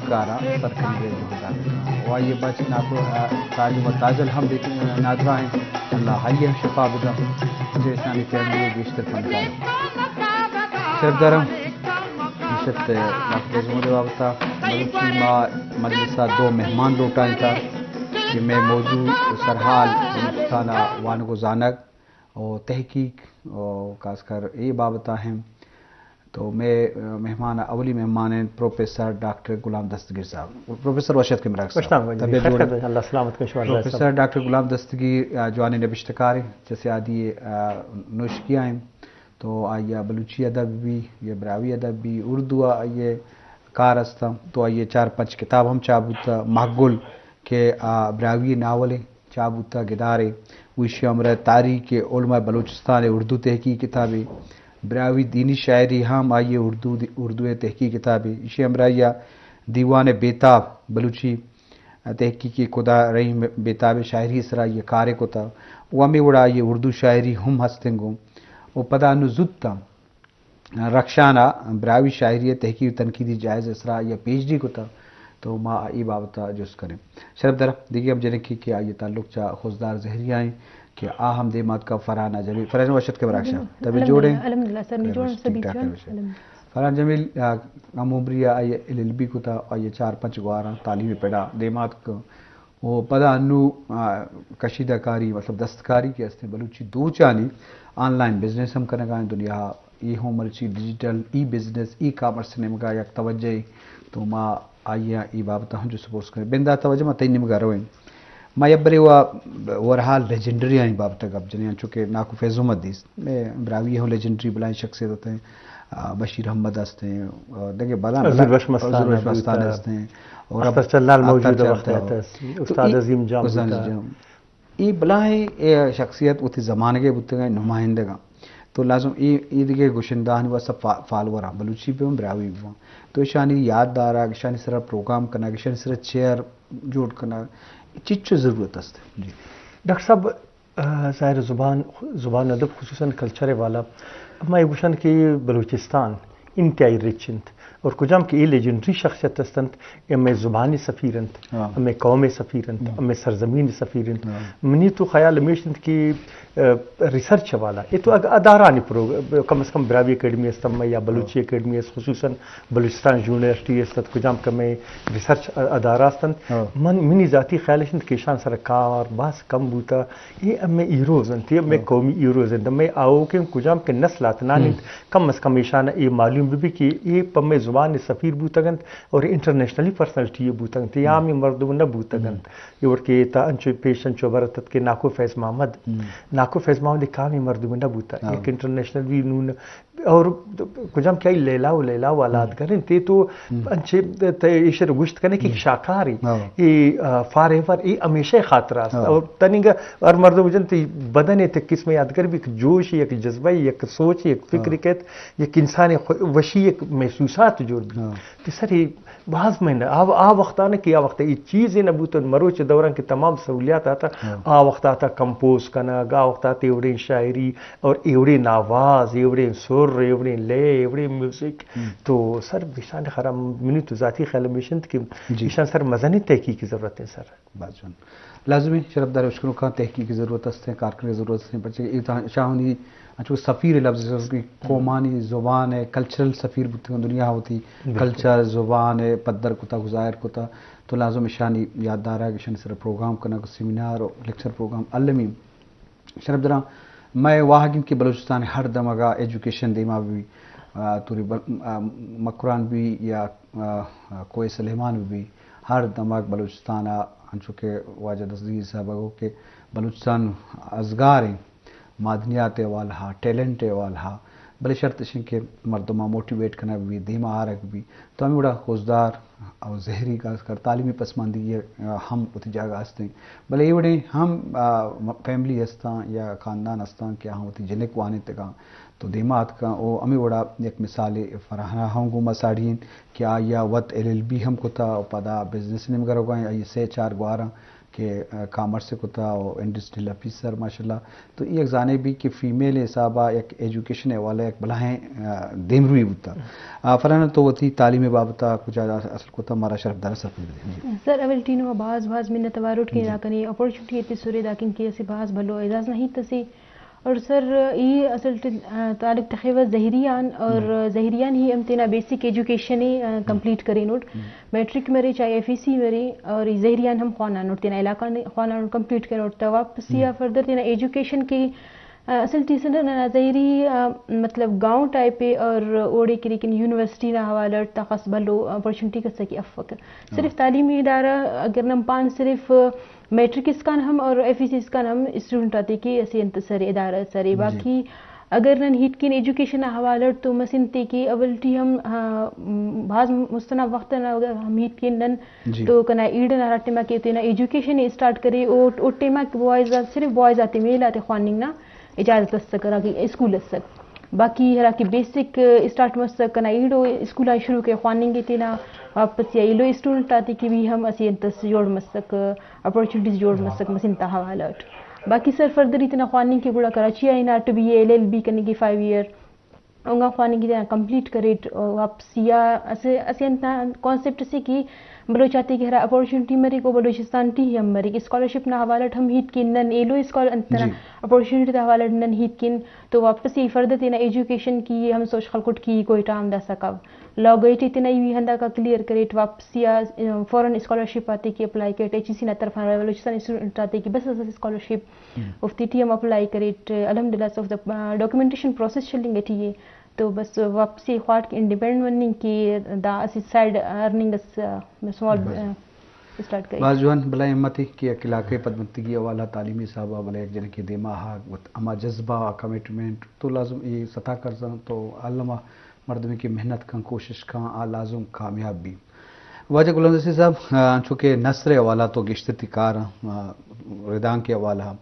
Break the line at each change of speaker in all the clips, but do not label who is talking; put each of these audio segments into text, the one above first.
कारा सरकरी वाये बच नाको तालिम ताजल हम नादरा हैं अल्लाह हाई शफा बदा जैसानी फैमिली बेशतर फनकार सरदारम निशत डॉक्टर जमुद वाबता बलूची माँ मजलिसा दो मेहमान लौटाए था कि मैं मौजू सरहाल हिंदुस्ताना वानगो जानक और तहकीक और खासकर ये बाबता हैं। तो मैं मेहमान अवली मेहमान हैं प्रोफेसर डॉक्टर गुलाम दस्तगीर साहब। प्रोफेसर वशत के मराक प्रोफेसर डॉक्टर गुलाम दस्तगीर जवानी नबिश्तकार जैसे आदि नोश किया हैं। तो आइए बलूची अदब भी ये ब्रावी अदब भी उर्दू आइए कार अस्ता। तो आइए 4-5 किताब हम चाबूता महगुल के ब्रावी नावल चाबूता गिदारे विश अमर तारीख उलमा बलूचिस्तान उर्दू तहकीक किताबें ब्रावी दीनी शायरी हम आइए उर्दू तहकीक किताबें इशे अमराया दीवान बेताब बलूची तहकीकी खुदा रही बेताब शायरी इसरा ये कार कोता वमी उड़ा ये उर्दू शायरी हम हस्तेंगो वो पदा नुजुत्ता रक्षाना ब्रावी शायरी तहकीक तनकीदी जायज़ इसरा या PhD कोता। तो माँ ई बाबता जुस करें शरफ दर देखिए अब जने की आइए ताल्लुक चा खुशदार जहरी आए कि आ हम दे मात का फराना जमील फरान वशत के बराक्षा तभी जोड़े फरान जमील हम उम्रिया आइए LLB को था आइए 4-5 गुआरा तालीम पेड़ा देमात को वो पदा अनु कशीदाकारी मतलब दस्तकारी के अस्ते बलूची दो चाली ऑनलाइन बिजनेस हम करने का दुनिया ई होमर्ची digital e business e commerce ने मगा एक तवज्जो तो माँ आइए ई बाबता हम जो सपोर्ट करें बिंदा तवज्जो मत इन मगा रोइन मैं अब्बरे वरहाल लेजेंडरी आई बाब तक अब जने चूँकि नाकू फैज़ुमत दीस मैं ब्रावी हूँ लेजेंडरी बुलाई शख्सियत होते हैं बशीर अहमद हंसते हैं देखिए बला मस्तान हंसते हैं और अब चलाल मौजूद उस्ताद अजीम जाम ये बुलाई शख्सियत उस ज़माने के बुते नुमाइंदगा तो लाजम ईद के गुशिंदान व सब फालवर बलूची पे ब्रावी भी तो शानी याददार शानी सर प्रोग्राम करना शानी सर चेयर जोड़ करना चिच्चो ज़रूरत है जी
डॉक्टर साहब ज़ाहिर ज़ुबान अदब खुसूसन कल्चर वाला मैं गुशन कि बलूचिस्तान इंतहाई रिचंत और कुजाम की लेजेंडरी शख्सियत हस्तंत मैं ज़ुबानी सफ़ीरंत मैं कौम सफ़ीरंत मैं सरजमीन सफ़ीरंत मनी तो ख्याल हमेशंत की रिसर्च वाला ये तो अदारानी प्रोग्राम कम से कम ब्रावी अकेडमी अस्तम या बलूची अकेडमी खुसूसन बलूचिस्तान यूनिवर्सिटी अस्त कुजाम का मैं रिसर्च अदारा अस्तंत मन मिनी ज़ाती ख्याल केशान सरकार बास कम बूता ये अब मैं ईरोज़न थी अब मैं कौमी ईरोज़न मैं आओ के कुजाम के नस्लात नानी कम से कम ईशान ये मालूम भी कि ये पम्मे ज़ुबान सफ़ीर बूतगंत और इंटरनेशनली पर्सनलिटी ये बूतगंत या मी मर्दू न बूतगंत ये और के ता अंचो पेशन चो बरत के नाको फैज़ मोहम्मद नाको फैज़ मोहम्मद कामी मर्दू न बूता एक इंटरनेशनल भी नून और कुछ हम क्या लेला वालाद करें ते तो अंचे इशर गुश्त करने की शाकारी ये फॉरएवर ये हमेशा खातरा और तनिंग और मर्द वजन ते बदन है ते किस्म याद कर भी जोश एक जज्बा एक सोच एक फिक्र के एक इंसान वशी एक महसूसात जोड़ भी तो सर ये बाज़ में आ वक्त आने की आ वक्त ये चीज़ न बूतन मरोच दौरान की तमाम सहूलियात आता आ वक्त आता कंपोज करना गा वक्त आते एवड़े शायरी और एवड़े नावाज एवड़े सुर एवड़े ले एवड़े म्यूजिक तो सर बिशान खराम मिनी तो ज़ाती ख्याल मिशन की बिशान सर मज़ानी तहकीक की ज़रूरत है सर
बाजन लाजमी शरफदार उश्करों का तहकीक की ज़रूरत है कारकर की ज़रूरत है बच्चे शाहनी अच्छा सफ़ीर लफ्ज़ की कौमानी ज़ुबान है कल्चरल सफ़ीर दुनिया होती कल्चर ज़ुबान है पद्दर कुता गुज़ायर कुता तो लाजम इशानी याददार है कि सर प्रोग्राम करना सेमिनार और लेक्चर प्रोग्राम अलमी शरफदरा मैं वाहगिन के बलूचिस्तान हर दमगा एजुकेशन देमा भी तुरी मकरान भी या कोई सलेमान भी हर दमग बलूचिस्तान अंशु के वाजा दस्तगीर साहब के बलूचिस्तान अजगार मादनियात वाला टैलेंट वाला बड़े शर्त के मर्दमा मोटिवेट करना भी धीमा आरक भी तो हमें बड़ा खुशदार और जहरी का कर तालीमी पसमानदगी हम उत जगह हंसते भले ये बड़े हम फैमिली हंसता या ख़ानदान हंसता क्या हम उत जने को आने तक तो दिमाग का वो हमें बड़ा एक मिसाल फराह हूँ मसाड़ीन क्या या वत LLB हम को था पदा बिजनेस ने मगर होगा ये से 4 गुआरा के कॉमर्स को था और इंडस्ट्रियल ऑफिसर माशाल्लाह। तो ये एक जाने भी कि फीमेल हिसाबा एक एजुकेशन है वाला एक बलाहें देमरुई होता फलाना तो होती तालीम बाबता कुछ असल को था हमारा शरफदार
सर अवल टीनो बाज बाज मिन्नत तवारुट के राकनी अपॉर्चुनिटी इतनी सुरे दाकिन की ऐसे बाज भलो एजाज नहीं तसी। और सर ये असल तालिब तखेवा जहरियान और जहरियान ही हम तेना बेसिक एजुकेशन ही कंप्लीट करें नोट मैट्रिक मेरे चाहे एफईसी मेरे और जहरियान हम खाना नोट तेना इलाका खाना नोट कंप्लीट करें और तब वापस या फर्दर तेना एजुकेशन की असल टीसन ना जहरी मतलब गांव टाइप पे और ओडे की लेकिन यूनिवर्सिटी ना हवाला तखस भलो अपॉर्चुनिटी का सकी अफक सिर्फ तालीमी इदारा अगर नम पान सिर्फ मैट्रिक इसकान हम और एफईसी इसकान हम स्टूडेंट आते कि ऐसे अंतसर इदारा सरे बाकी अगर नन हिट किन एजुकेशन हवाला तो मसिनते कि अवल्टी हम भाज मुस्तना वक्त ना हम हिट किन नन तो कना ईडन राटिमा के तेना एजुकेशन स्टार्ट करे ओ टेमा बॉयज सिर्फ बॉयज आते मेल आते खानिंग ना इजाजत सकर कि स्कूल सक बाकी हरा की बेसिक स्टार्ट मस्त कना ईडो स्कूल शुरू के खानिंग तेना वापस या इलो स्टूडेंट आते कि भी हम असी अंतस जोड़ मस्तक अपॉर्चुनिटीज जोड़ मस्तक मसिनता हवाला बाकी सर फर्दर इतना खानिंग के गुड़ा कराची आई ना टू बी LLB करने की 5 ईयर उंगा खानिंग की कंप्लीट करे वापस या ऐसे कॉन्सेप्ट से कि बलोच आते कि हरा अपॉर्चुनिटी मरी को बलोचिस्तान टी हम मरी स्कॉलरशिप ना हवाला हम हिट किन नन एलो स्कॉल अंतना अपॉर्चुनिटी दा हवाला नन हिट किन तो वापस ये फर्दर तेना एजुकेशन की हम सोच खलकुट की कोई टाइम दा सका लॉ गई तेना ये हंदा का क्लियर करे वापस या फॉरेन स्कॉलरशिप आते कि अप्लाई करे HEC ना तरफ बलोचिस्तान स्टूडेंट आते कि बस स्कॉलरशिप ऑफ टी हम अप्लाई करे अल्हम्दुलिल्लाह ऑफ द डॉक्यूमेंटेशन प्रोसेस चलेंगे ठीक तो बस वापसी ख्वाट इंडिपेंडेंट बनने की दा असी साइड अर्निंग स्मॉल स्टार्ट करी
बाजुआन बला हिम्मती कि इलाके पदमतगी वाला तालीमी साहबा बला एक जन के दिमाग अमा जज्बा कमिटमेंट तो लाजुम ये सता कर तो अल्लामा मर्दमी की मेहनत का कोशिश का आ लाजुम कामयाब भी वाजा गुलाम रसी साहब चूँकि नसर वाला तो गिश्तती कार रिदान के वाला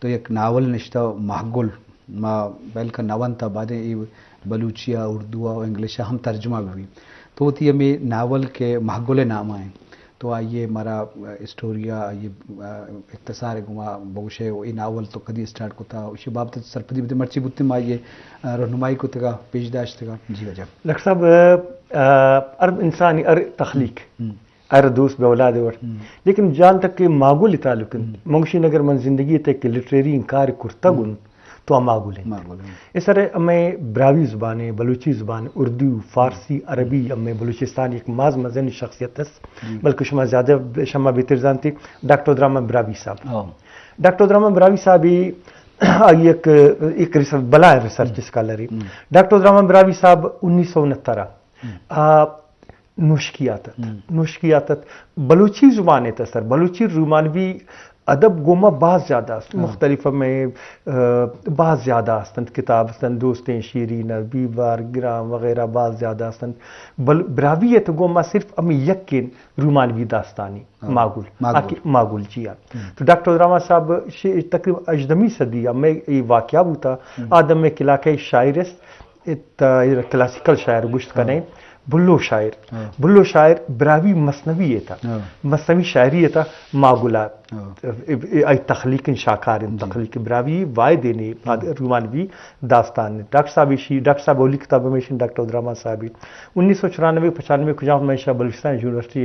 तो एक नावल निश्ता महगुल बैल का नवन था बाद बलूचिया उर्दू और इंग्लिश हम तर्जुमा भी हुई तो होती हमें नावल के महगुल नाम आए तो आइए हमारा स्टोरिया ये इख्तसार गुमा बहुशे ये नावल तो कदी स्टार्ट को था उसी बाबत सरपदी बदे मर्ची बुत्ते माइए रहनुमाई को तगा पेशदाश तगा जी वजह
डॉक्टर साहब अरब इंसानी अर तख्लीक अर दोस्त बेौलाद और लेकिन जान तक के मागुल तालुकन मंगशी नगर मन जिंदगी तक के लिटरेरी इनकार कुर्तगुन तो मागुल इस तरह मैं ब्रावी ज़ुबान बलूची ज़ुबान उर्दू फ़ारसी अरबी में बलूचिस्तान एक माज मजनी शख्सियत बल्कि शुमा ज़्यादा शमा बेहतर जानती डॉक्टर उद्रामा ब्रावी साहब डॉक्टर उद्रामा ब्रावी साहब एक बला रिसर्च स्कॉलर डॉक्टर उद्रामा ब्रावी साहब 1969 नुश्की आतत बलूची ज़ुबान था सर बलूची रोमानवी अदब गोमा बहुत ज़्यादा मुख्तलिफ में बहुत ज़्यादा आस्तन किताब सन दोस्तें शीरीन बीबार ग्राम वगैरह बहुत ज़्यादा आस्तन ब्रावियत गोमा सिर्फ अमी यकीन रुमानवी दास्तानी मागुल जिया तो डॉक्टर रामा साहब तकरीबन अजदमी सदी में ये वाक़या होता आदम में किलाके शायरस क्लासिकल शायर गुश्त करें बुल्लो शायर ब्रावी मसनवी था मसनवी शायरी था मागुला तख्लीक शाकार तख्लीक ब्रावी वाय देने रुमानवी दास्तान डॉक्टर साहब ओली किताब में डॉक्टर उद्रामा साहब 1994-95 खुजाम में शाह बलूचिस्तान यूनिवर्सिटी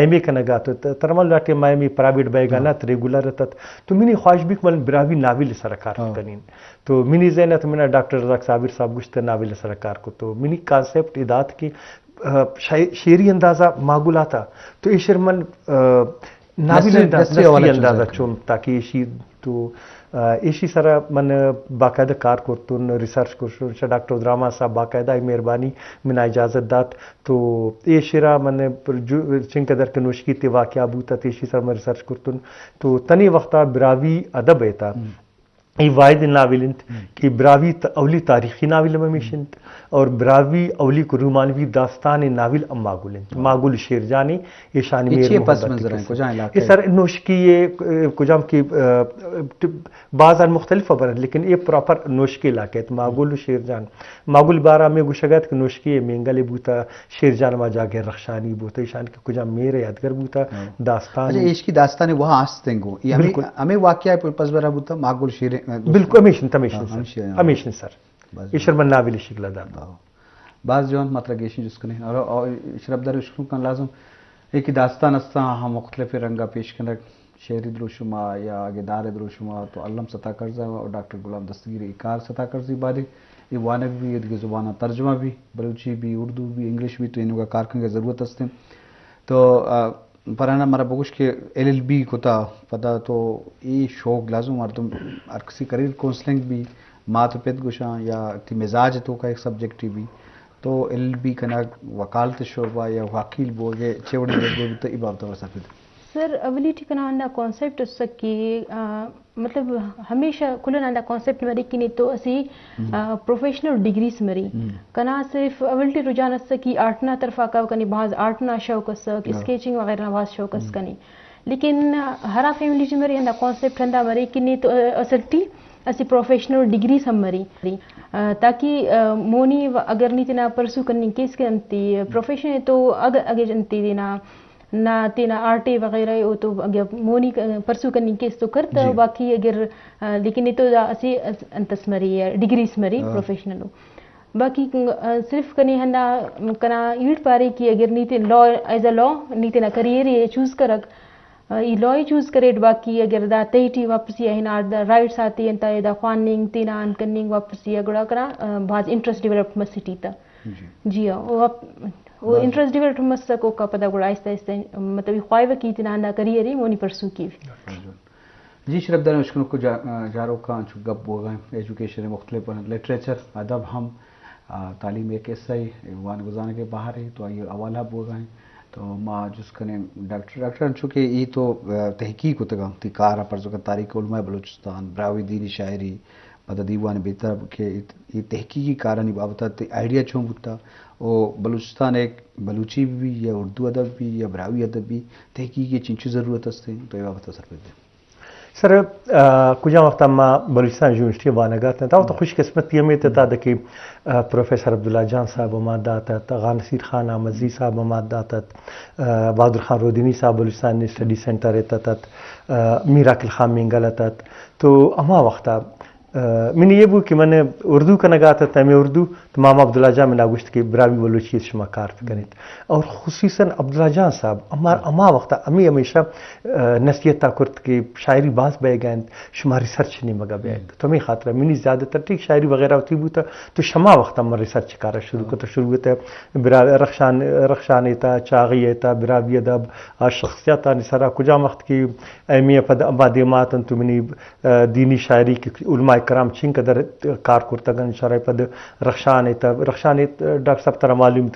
एम का नगा तो तरमल लाटे मायमी प्राइवेट बैगाना रेगुलर तो मिनी ख्वाहिश भी मन ब्रावी नाविल सरकार कनीन तो मिनी जैन तो मैंने डॉक्टर रजाक साबिर साहब गुश्त नाविल सरकार को तो मिनी कॉन्सेप्ट इदात की शेरी अंदाज़ा मागुला था तो ईशरमन नाविल अंदाज़ा चुम ताकि इसी तो इसी सारा मन बाकायदा कार करतुन रिसर्च कर डॉक्टर उद्रामा साहब बाकायदा मेहरबानी मिना इजाज़त दात तो ये शेरा मन चिंकदर के नोश की ते वाक़या बूता इसी सारा मैं रिसर्च करतुन तो तनी वक्ता ब्रावी अदब था ये वायद नाविलिंत कि ब्रावी अवली तारीखी नाविल में मिशंत और ब्रावी अवली को रोमानवी दास्तान नाविल मागुल मागुल शेरजानी ये शान में
ये पस मंजर है कुछ इलाके
ये सर नोश की ये कुजाम की बाजार मुख्तलिफ बर लेकिन ये प्रॉपर नोश के इलाके मागुल शेरजान मागुल बारा में गुशगत के नोश की मेंगले बूता शेरजान मा जाके रखशानी बूता ईशान के कुजाम मेरे यादगार बूता दास्तान
अच्छा इसकी दास्तान है वहां आस्तेंगो ये हमें वाकया पस बरा बूता मागुल शेर
बिल्कुल अमीशन सर ईश्वर मन नाविल शिकला दा
बाज जवान मतलब गेशी जिसकने और शरबदार उशकू का लाजम एक दास्तान अस्ता हम मुख्तलिफ रंगा पेश करना शेरी द्रोशुमा या गेदार द्रोशुमा तो अल्लम सता कर्जा और डॉक्टर गुलाम दस्तगीर इकार सता कर्जी बारे ये वानक भी ये ज़ुबान तर्जुमा भी बलूची भी उर्दू भी इंग्लिश भी तो इनका कारकन की ज़रूरत हस्ते तो पराना मरा बगुश के LLB कोता पता तो ये शौक लाजम और तुम अरकसी करियर काउंसलिंग भी मात पेद गुशा या ती मिजाज तो का एक सब्जेक्ट भी तो LLB कना वकालत शोबा या वकील बोगे चेवड़े बोगे तो इबाब तो वसा
सर अवली ठिकाना अंदा कॉन्सेप्ट उसकी मतलब हमेशा खुलन अंदा कॉन्सेप्ट मरी कि नहीं तो असी प्रोफेशनल डिग्रीज मरी कना सिर्फ अवल्टी रुझान उसकी आर्टना तरफा का कनी बाज आर्टना शौक सक स्केचिंग वगैरह बाज शौक कनी लेकिन हरा फैमिली जी मरी अंदा कॉन्सेप्ट अंदा मरी कि नहीं तो असल्टी असी प्रोफेशनल डिग्री हम मरी ताकि मोनी अगर नी तना परसू करनी केस के अंती प्रोफेशन है तो अगर आगे जनती देना ना तेना आर्टे वगैरह हो तो अगर मोनी परसू करनी केस तो करता बाकी अगर लेकिन ये तो असी अंतस मरी है डिग्रीज मरी प्रोफेशनल हो बाकी सिर्फ कनी हंदा कना ईट पारे की अगर नीति लॉ एज अ लॉ नीति ना करियर ये चूज करक ई लॉ चूज करे बाकी अगर दा तेटी वापस ये ना द राइट्स आती हैं ता दा फानिंग तीना अन कनिंग वापस ये गुड़ा करा बाज इंटरेस्ट डेवलप मसिटी ता जी वो इंटरेस्ट डेवलप मस को का पता गुड़ा आहिस्ता आहिस्ता मतलब ख्वाइब की तना ना करियर ही मोनी परसू की
जी शरबदार मुश्किल को जारो का गप बोगा एजुकेशन मुख्तलिफ लिटरेचर अदब हम तालीम एक ऐसा ही वान गुजारने के बाहर है तो ये अवाला बोगा है तो माँ जिसकने डॉक्टर चूँकि ये तो तहकीक होता तिकारा पर जो तारीख उलमा बलूचिस्तान ब्रावी दीनी शायरी पता दीवान बेहतर के ये तहकीकी कारण बाबत आइडिया छो बुता और बलूचिस्तान एक बलूची भी या उर्दू अदब भी या ब्रावी अदब भी तहकीकी चिंचू ज़रूरत हस्ते तो ये बाबत असर पे
सर कुछ वक्त अम्मा बलूचिस्तान यूनिवर्सिटी वानगात था तो खुशकिस्मती में था कि प्रोफेसर अब्दुल्ला जान साहब ममादात गान नसीर खान अहमदी साहब ममादात बहादुर खान रोदिनी साहब बलूचिस्तान स्टडी सेंटर रहता मीराकिल खान मिंगल तो अमा वक्त मैंने ये बू कि मैंने उर्दू का नगाता था मैं उर्दू तो मामा अब्दुल्ला जान में नागुश्त की ब्रावी बलूची शुमा कारत करें और खुसूसन अब्दुल्ला जान साहब अमा वक्त अमी हमेशा नसीहत ताकुर्त की शायरी बास बह गए शुमा रिसर्च नहीं मगा बह तो हमें खातर मैंने ज़्यादातर ठीक शायरी वगैरह होती बूता तो शमा वक्त हम रिसर्च कारा शुरू को तो शुरू होता है रखशान था चागी था ब्रावी अदब शख्सियत निसरा कुजा वक्त की अहमिया पद अबादिमात तो मैंने दीनी शायरी की उलमा कराम छिंग कदर कार कुर्तगन शराय पद रखशान डॉक्टर साहब तरह मालूम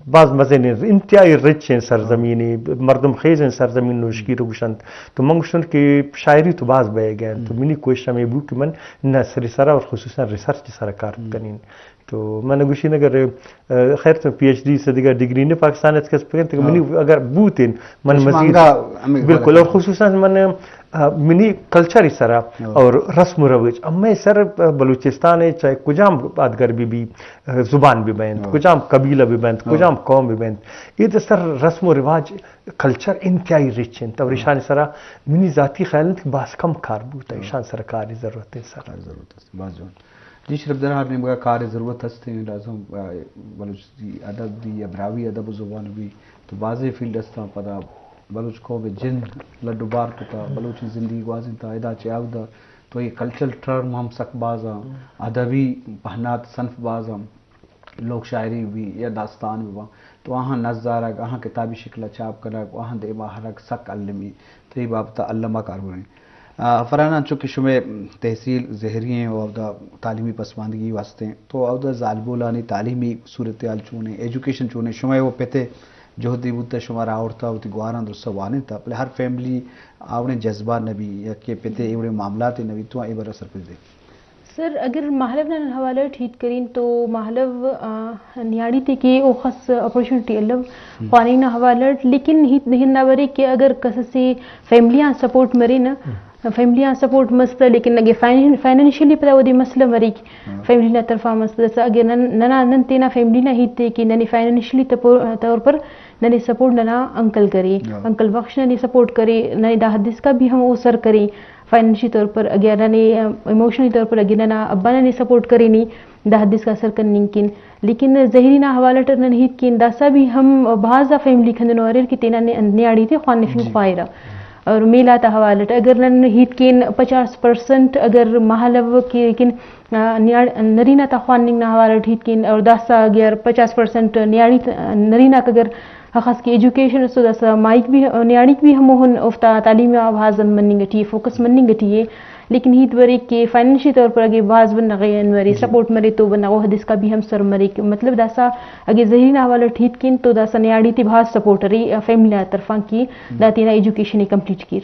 बाज मज़े ने इंतहाई रिच हैं सरजमीनी मरदम खेज हैं सरजमीन नोशकी रुगशंत तो मंगशन की शायरी तो बाज बह गए तो मिनी कोशिश में बू कि मन न सरा और खुसूसन रिसर्च सरा कार कनीन तो मैंने गुशी नगर खैर तो PhD से दिगर डिग्री ने पाकिस्तान तो मिनी अगर बूतिन मन मजीद बिल्कुल और खुसूसन मन मिनी कल्चर इस तरह और रस्म रवाज अब मैं सर बलूचिस्तान है चाहे कुजाम बादगर भी जुबान भी बैंद कुजाम कबीला भी बैंद कुजाम कौम भी बैंद ये तो सर रस्म व रिवाज कल्चर इंतहाई रिच है तब ईशान सरा मिनी ज़ाती ख्याल बास कम कारबूत है ईशान सरकार की ज़रूरत है सर
ज़रूरत है बाजू जी शरबदार ने मगर कार ज़रूरत हस्ते लाजम बलूची अदब भी या ब्रावी अदब ज़ुबान भी तो बाज़ फील्ड हस्ता पता बलूच को भी जिन लड्डू बार पता बलूची ज़िंदगी वाजिन था इदा चावदा तो ये कल्चरल टर्म हम सकबाजा अदबी पहनात सनफ बाजा लोक शायरी भी या दास्तान भी तो वहाँ नज़ारा वहाँ किताबी शिकला छाप कर वहाँ देवा हरक सक अल्लमी तो ये बाबता अल्लमा कारबन फराना चूँकि शुमे तहसील जहरी हैं और तालीमी पसमानदगी वास्ते तो अब ज़ालबुलानी तालीमी सूरत हाल चूने एजुकेशन चूने शुमे वो पेते जो दीबूत शुमार आवड़ता होती गुआरा दोस्त वाने था पहले हर फैमिली आवने जज्बा नबी या के पेते एवढे मामला थे नबी तो ए बर असर पे दे
सर अगर महलव न हवाला ठीक करीन तो महलव न्याड़ी ते के ओ खस अपॉर्चुनिटी अल्लव पानी न हवाला लेकिन हित नहीं नवरे के अगर कस से फैमिलियां सपोर्ट मरे न फैमिलियां सपोर्ट मस्त लेकिन अगे फाइनेंशियली पता वो दी मसला मरी फैमिली ना तरफा मस्त अगे नना नंते ना फैमिली ना हित कि ननी फाइनेंशियली तौर पर ननी सपोर्ट नना अंकल करे अंकल बख्श ननी सपोर्ट करे ननी दा हदीस का भी हम ओसर करे फाइनेंशियल तौर पर अगे ननी इमोशनली तौर पर अगे नना अब्बा ननी सपोर्ट करे नी दा हदीस का असर कर निकिन लेकिन जहरी ना हवाला टर नन हित किन दासा भी हम बाजा फैमिली खंदनो अरेर कि तेना ने आड़ी थे खान निफिन ख्वाइरा और मेला था हवालट अगर नन हित किन 50% अगर महलव के किन नरीना था खानिंग ना हवालट हित किन और दासा अगर 50% न्याड़ी नरीना अगर खास की एजुकेशन सो दासा माइक भी न्याड़ी भी हम होन उफ्ता तालीम आवाजन मनिंग टी फोकस मनिंग टी लेकिन हित वरे के फाइनेंशियल तौर पर अगे बाज बन गए अनवरी सपोर्ट मरे तो बना वो हदीस का भी हम सर मरे मतलब दासा अगे जहरी ना वाला ठीक किन तो दासा न्याड़ी ती भाज सपोर्ट रही फैमिली तरफा की दातीना एजुकेशन कंप्लीट की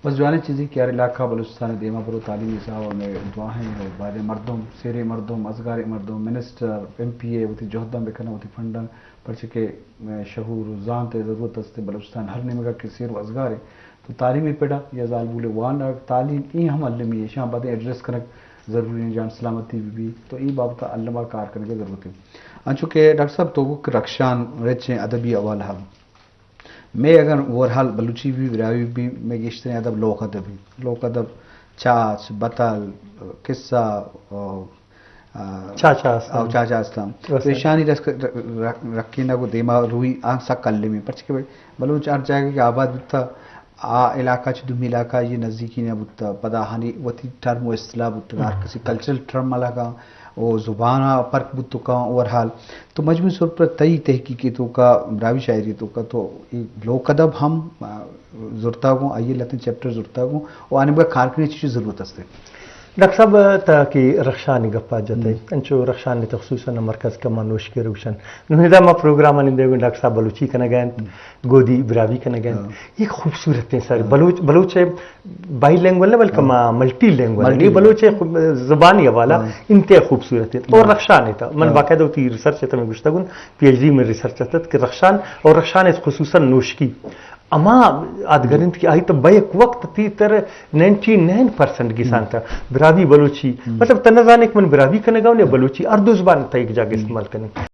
बस जवानी चीज़ें क्या इलाका बलूचिस्तान देमा पर तालीमी साहब में दुआएं और बाद मर्दों सेरे मर्दों असगार मर्दों मिनिस्टर MPA होती जोहदा बेखना होती फंडन पर के शहूर जानते ज़रूरत हस्ते बलूचिस्तान हर निमगा के सेर असगार तो तालीमी पेड़ा या जाल बोले वान तालीम ई हम अल्लमी शाह बाद एड्रेस करक ज़रूरी है जान सलामती भी तो ई बाबत अल्लमा कार करने की ज़रूरत है चूँकि डॉक्टर साहब तो रक्षान रचे अदबी अवाल हम मैं अगर ओवरहाल बलूची भी विरावी भी मैं गिश्ते अदब लोक अदब चाच बतल किस्सा चाचा इस्लाम पेशानी रखी ना को देमा रुई आंख सा कल्ले में पर बलूच आर जाएगा कि आबाद बुत्ता आ इलाका चुदुम इलाका ये नज़दीकी ने बुत्ता पदा हानि वती टर्म व इस्तिलाह बुत्ता किसी कल्चरल टर्म अलगा और ज़ुबाना पर्क बुत्तों का ओवरहाल तो मजमू तौर पर तई तहकीकीतों का रावी शायरीतों का तो लोक अदब हम ज़रूरता को आइए लते चैप्टर ज़रूरता को और आने का खार करने चीज़ ज़रूरत हस्ते
डॉक्टर साहब ताकि रक्षानी गप्पा जते अंचो रक्षानी तो खुसूसन मरकज का मानुष के रोशन नुहिदा मा प्रोग्राम अनि देव डॉक्टर साहब बलूची कने गए गोदी ब्रावी कने गए ये खूबसूरत है सर बलूच बाई लैंग्वेज बल्कि मल्टी लैंग्वेज ये बलूच ज़बानी वाला इंतहा खूबसूरत है और रक्षान था मन बाकायदा होती रिसर्च है तो मैं गुश्तगुन PhD में रिसर्च था कि रक्षान और रक्षान खुसूसन नोश की अमा आदगरिंद की आई तो बैक वक्त थी तर 99% किसान था ब्रावी बलूची मतलब तनजान एक मन ब्रावी कने गाँव ने बलूची अर्दो ज़बान था एक जगह इस्तेमाल करने